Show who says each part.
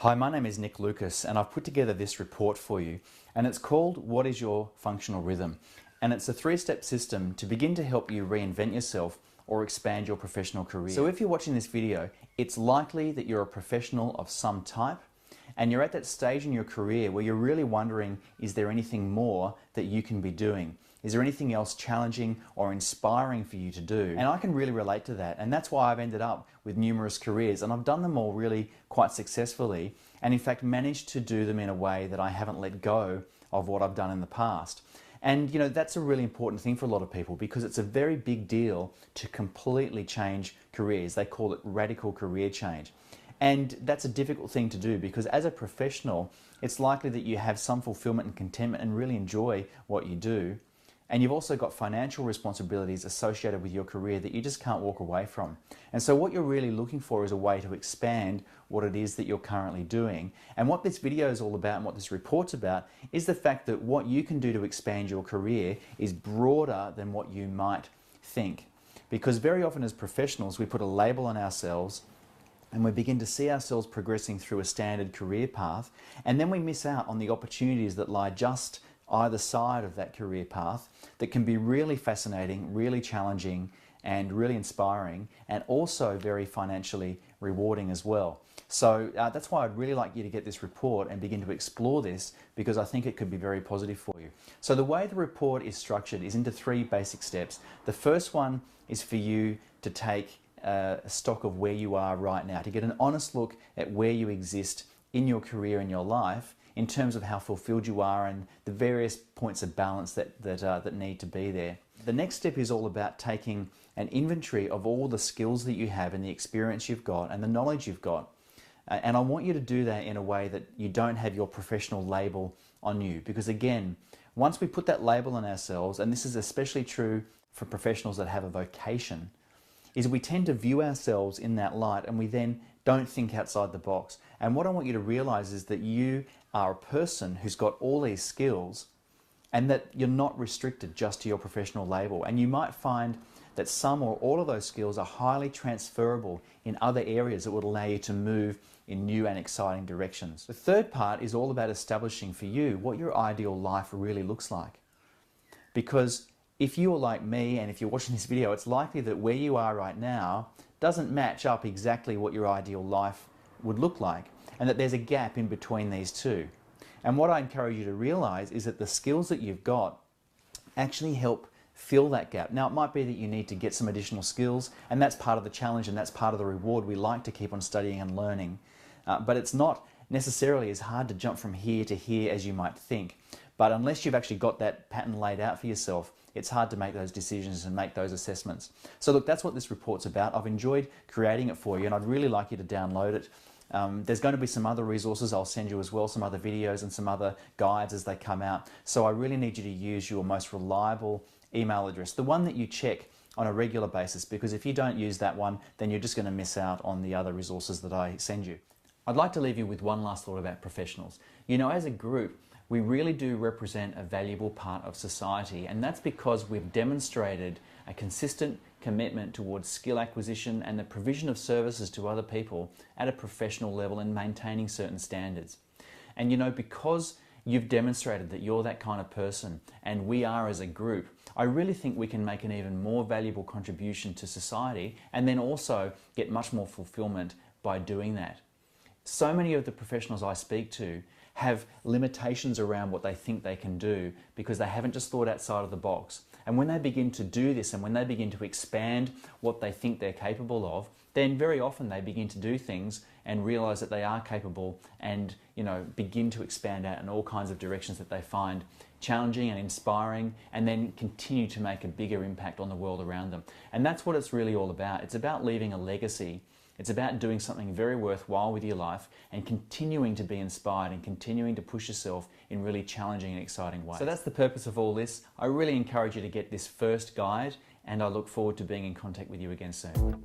Speaker 1: Hi, my name is Nic Lucas and I've put together this report for you, and it's called What is Your Functional Rhythm? And it's a three-step system to begin to help you reinvent yourself or expand your professional career. So if you're watching this video, it's likely that you're a professional of some type and you're at that stage in your career where you're really wondering, is there anything more that you can be doing? Is there anything else challenging or inspiring for you to do? And I can really relate to that, and that's why I've ended up with numerous careers, and I've done them all really quite successfully, and in fact managed to do them in a way that I haven't let go of what I've done in the past. And you know, that's a really important thing for a lot of people because it's a very big deal to completely change careers. They call it radical career change. And that's a difficult thing to do because as a professional, it's likely that you have some fulfillment and contentment and really enjoy what you do. And you've also got financial responsibilities associated with your career that you just can't walk away from. And so what you're really looking for is a way to expand what it is that you're currently doing. And what this video is all about and what this report's about is the fact that what you can do to expand your career is broader than what you might think. Because very often as professionals, we put a label on ourselves and we begin to see ourselves progressing through a standard career path, and then we miss out on the opportunities that lie just either side of that career path that can be really fascinating, really challenging, and really inspiring, and also very financially rewarding as well. So that's why I'd really like you to get this report and begin to explore this, because I think it could be very positive for you. So the way the report is structured is into three basic steps. The first one is for you to take stock of where you are right now, to get an honest look at where you exist in your career and your life in terms of how fulfilled you are and the various points of balance that need to be there. The next step is all about taking an inventory of all the skills that you have and the experience you've got and the knowledge you've got. And I want you to do that in a way that you don't have your professional label on you, because again, once we put that label on ourselves, and this is especially true for professionals that have a vocation, is we tend to view ourselves in that light and we then don't think outside the box. And what I want you to realize is that you are a person who's got all these skills and that you're not restricted just to your professional label. And you might find that some or all of those skills are highly transferable in other areas that would allow you to move in new and exciting directions. The third part is all about establishing for you what your ideal life really looks like. Because if you're like me and if you're watching this video, it's likely that where you are right now doesn't match up exactly what your ideal life would look like, and that there's a gap in between these two. And what I encourage you to realize is that the skills that you've got actually help fill that gap. Now, it might be that you need to get some additional skills, and that's part of the challenge and that's part of the reward. We like to keep on studying and learning, but it's not necessarily as hard to jump from here to here as you might think. But unless you've actually got that pattern laid out for yourself, it's hard to make those decisions and make those assessments. So look, that's what this report's about. I've enjoyed creating it for you and I'd really like you to download it. There's going to be some other resources I'll send you as well, some other videos and some other guides as they come out. So I really need you to use your most reliable email address, the one that you check on a regular basis, because if you don't use that one, then you're just going to miss out on the other resources that I send you. I'd like to leave you with one last thought about professionals. You know, as a group, we really do represent a valuable part of society, and that's because we've demonstrated a consistent commitment towards skill acquisition and the provision of services to other people at a professional level and maintaining certain standards. And you know, because you've demonstrated that you're that kind of person, and we are as a group, I really think we can make an even more valuable contribution to society and then also get much more fulfillment by doing that. So many of the professionals I speak to have limitations around what they think they can do because they haven't just thought outside of the box. And when they begin to do this and when they begin to expand what they think they're capable of, then very often they begin to do things and realize that they are capable and, you know, begin to expand out in all kinds of directions that they find challenging and inspiring, and then continue to make a bigger impact on the world around them. And that's what it's really all about. It's about leaving a legacy. It's about doing something very worthwhile with your life and continuing to be inspired and continuing to push yourself in really challenging and exciting ways. So that's the purpose of all this. I really encourage you to get this first guide, and I look forward to being in contact with you again soon.